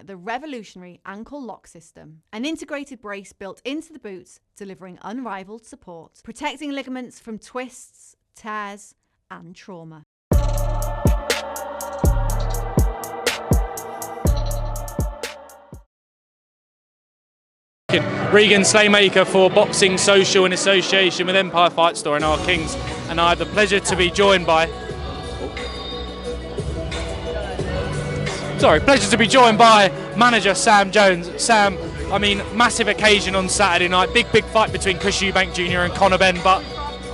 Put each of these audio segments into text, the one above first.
the revolutionary ankle lock system, an integrated brace built into the boots, delivering unrivaled support, protecting ligaments from twists, tears, and trauma. Regan Slaymaker for Boxing Social in association with Empire Fight Store and Our Kings, and I have the pleasure to be joined by manager Sam Jones. Sam, I mean, massive occasion on Saturday night, big fight between Chris Eubank Jr and Conor Benn, but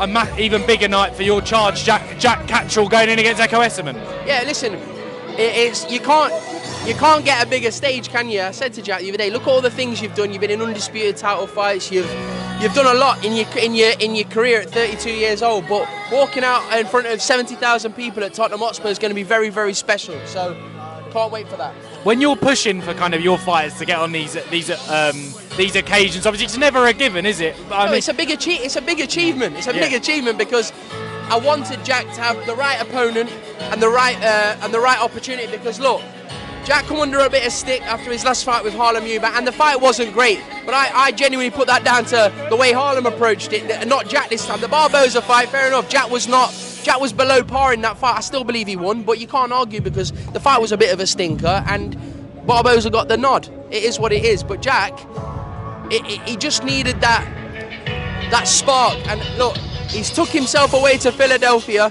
a even bigger night for your charge, Jack Catterall, going in against Ekow Essuman. Yeah, listen, you can't get a bigger stage, can you? I said to Jack the other day, look at all the things you've done. You've been in undisputed title fights. You've done a lot in your career at 32 years old. But walking out in front of 70,000 people at Tottenham Hotspur is going to be very, very special. So can't wait for that. When you're pushing for kind of your fighters to get on these occasions, obviously it's never a given, is it? No, it's a big achievement. It's a big achievement because I wanted Jack to have the right opponent and the right opportunity. Because look, Jack come under a bit of stick after his last fight with Harlem Eubank, and the fight wasn't great. But I genuinely put that down to the way Harlem approached it, and not Jack this time. The Barboza fight, fair enough. Jack was below par in that fight. I still believe he won, but you can't argue because the fight was a bit of a stinker, and Barboza got the nod. It is what it is. But Jack, he just needed that spark. And look, he's took himself away to Philadelphia.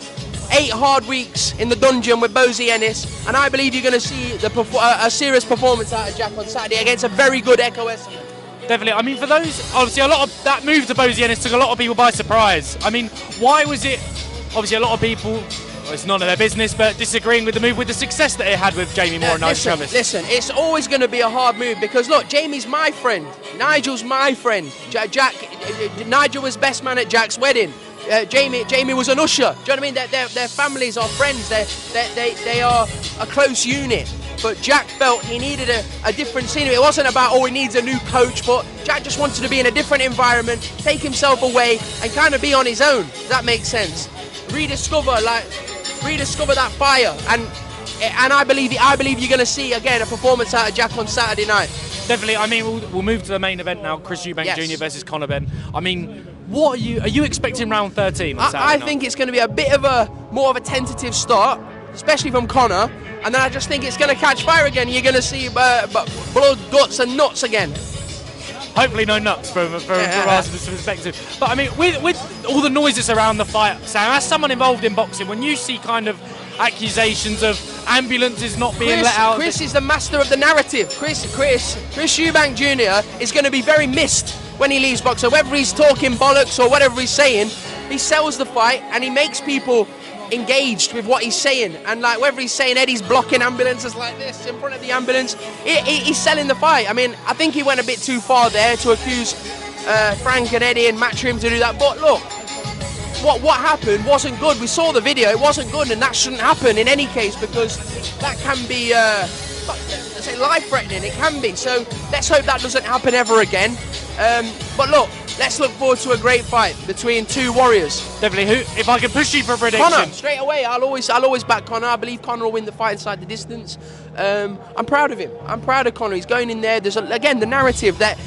8 hard weeks in the dungeon with Bozy Ennis, and I believe you're going to see a serious performance out of Jack on Saturday against a very good Ekow Essuman. Definitely. I mean, for those, obviously, a lot of that move to Bozy Ennis took a lot of people by surprise. I mean, why was it? Obviously, a lot of people, well, it's none of their business, but disagreeing with the move, with the success that it had with Jamie Moore and Nigel Travis. Listen, it's always going to be a hard move because look, Jamie's my friend, Nigel's my friend. Nigel was best man at Jack's wedding. Jamie was an usher. Do you know what I mean? Their families are friends. They are a close unit. But Jack felt he needed a different scenery. It wasn't about, he needs a new coach, but Jack just wanted to be in a different environment, take himself away, and kind of be on his own. Does that make sense? Rediscover that fire. And I believe you're going to see again a performance out of Jack on Saturday night. Definitely. I mean, we'll move to the main event now. Chris Eubank Jr. versus Conor Benn. I mean, what are you expecting round 13 on Saturday night? I think it's going to be a bit of more of a tentative start, especially from Conor. And then I just think it's going to catch fire again. You're going to see blood, guts, and nuts again. Hopefully no nuts from our perspective. But I mean, with all the noises around the fight, Sam, as someone involved in boxing, when you see kind of accusations of ambulances not being let out. Chris is the master of the narrative. Chris Eubank Jr. is going to be very missed when he leaves boxing. Whether he's talking bollocks or whatever he's saying, he sells the fight and he makes people engaged with what he's saying. And like whether he's saying Eddie's blocking ambulances like this in front of the ambulance, he's selling the fight. I mean, I think he went a bit too far there to accuse Frank and Eddie and Matchroom to do that. But look, what happened wasn't good. We saw the video, it wasn't good, and that shouldn't happen in any case because that can be life-threatening. It can be. So let's hope that doesn't happen ever again. But look, let's look forward to a great fight between two warriors. Definitely. If I can push you for a prediction, Conor, straight away. I'll always back Conor. I believe Conor will win the fight inside the distance. I'm proud of him. I'm proud of Conor. He's going in there. There's again the narrative that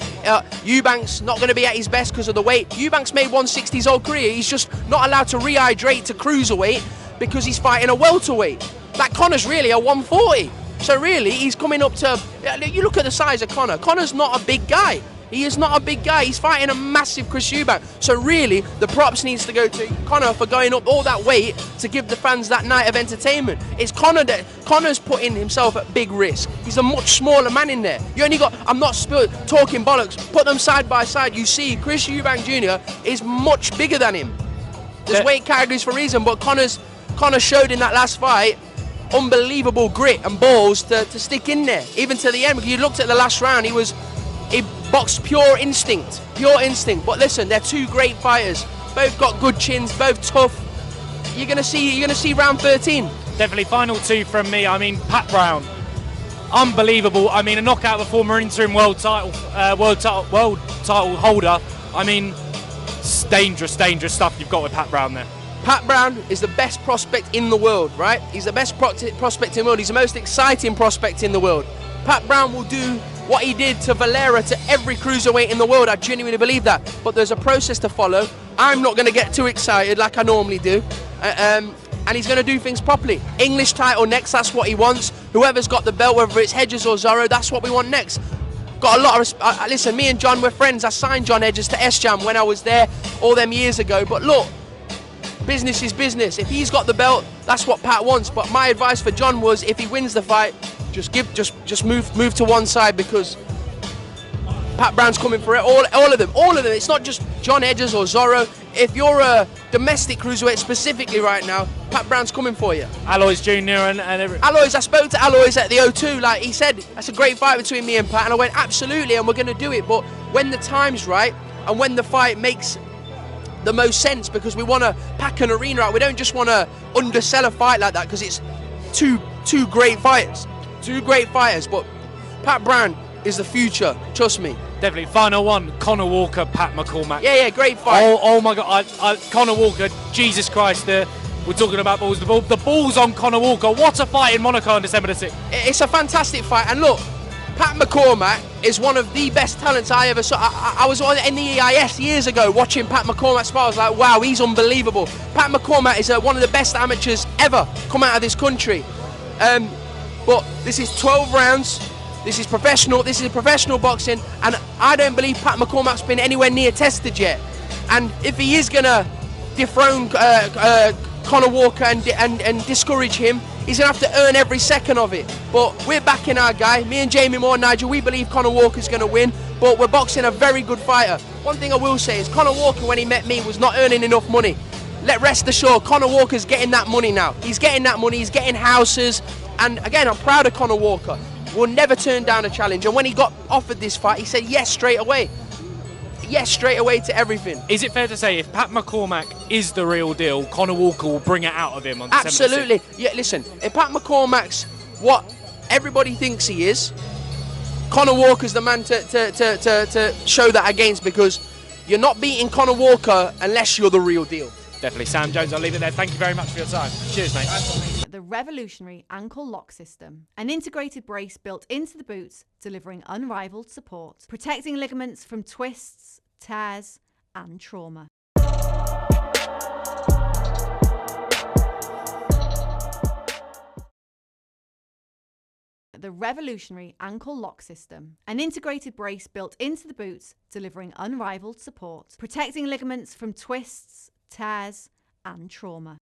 Eubank's not going to be at his best because of the weight. Eubank's made 160 his whole career. He's just not allowed to rehydrate to cruiserweight because he's fighting a welterweight. Like Conor's really a 140. So really, he's coming up to. You look at the size of Conor. Conor's not a big guy. He is not a big guy. He's fighting a massive Chris Eubank. So really, the props needs to go to Conor for going up all that weight to give the fans that night of entertainment. It's Conor's putting himself at big risk. He's a much smaller man in there. You only got, I'm not talking bollocks, put them side by side. You see Chris Eubank Jr. is much bigger than him. There's weight categories for a reason, but Conor showed in that last fight unbelievable grit and balls to stick in there, even to the end. Because you looked at the last round, he boxed pure instinct. But listen, they're two great fighters. Both got good chins, both tough. You're gonna see round 13. Definitely. Final two from me. I mean, Pat Brown, unbelievable. I mean, a knockout of the former interim world title holder. I mean, it's dangerous stuff you've got with Pat Brown there. Pat Brown is the best prospect in the world, right? He's the best prospect in the world. He's the most exciting prospect in the world. Pat Brown will do what he did to Valera to every cruiserweight in the world. I genuinely believe that. But there's a process to follow. I'm not going to get too excited like I normally do. And he's going to do things properly. English title next, that's what he wants. Whoever's got the belt, whether it's Hedges or Zorro, that's what we want next. Got a lot of listen, me and John were friends. I signed John Hedges to S-Jam when I was there all them years ago. But look, business is business. If he's got the belt, that's what Pat wants. But my advice for John was, if he wins the fight, just move to one side, because Pat Brown's coming for it. All of them. It's not just John Hedges or Zorro. If you're a domestic cruiserweight specifically right now, Pat Brown's coming for you. Alois Jr. and everything. Alois, I spoke to Alois at the O2. Like he said, that's a great fight between me and Pat, and I went, absolutely, and we're going to do it. But when the time's right and when the fight makes the most sense, because we want to pack an arena out. We don't just want to undersell a fight like that, because it's two great fighters. Two great fighters, but Pat Brown is the future, trust me. Definitely. Final one, Conor Walker, Pat McCormack. Yeah, great fight. Oh my God, Conor Walker, Jesus Christ, we're talking about balls. The balls on Conor Walker. What a fight in Monaco on December the 6th. It's a fantastic fight, and look, Pat McCormack is one of the best talents I ever saw. I was in the EIS years ago watching Pat McCormack spar. I was like, wow, he's unbelievable. Pat McCormack is one of the best amateurs ever come out of this country. But this is 12 rounds. This is professional. This is professional boxing, and I don't believe Pat McCormack's been anywhere near tested yet. And if he is gonna dethrone Conor Walker and discourage him, he's gonna have to earn every second of it. But we're backing our guy. Me and Jamie Moore, Nigel, we believe Conor Walker's gonna win. But we're boxing a very good fighter. One thing I will say is Conor Walker, when he met me, was not earning enough money. Rest assured, Conor Walker's getting that money now. He's getting that money. He's getting houses. And again, I'm proud of Conor Walker. Will never turn down a challenge. And when he got offered this fight, he said yes straight away. Yes straight away to everything. Is it fair to say if Pat McCormack is the real deal, Conor Walker will bring it out of him on December 6th? Absolutely. Yeah, listen, if Pat McCormack's what everybody thinks he is, Conor Walker's the man to show that against, because you're not beating Conor Walker unless you're the real deal. Definitely. Sam Jones, I'll leave it there. Thank you very much for your time. Cheers, mate. The revolutionary ankle lock system, an integrated brace built into the boots, delivering unrivaled support, protecting ligaments from twists, tears, and trauma. The revolutionary ankle lock system, an integrated brace built into the boots, delivering unrivaled support, protecting ligaments from twists, tears, and trauma.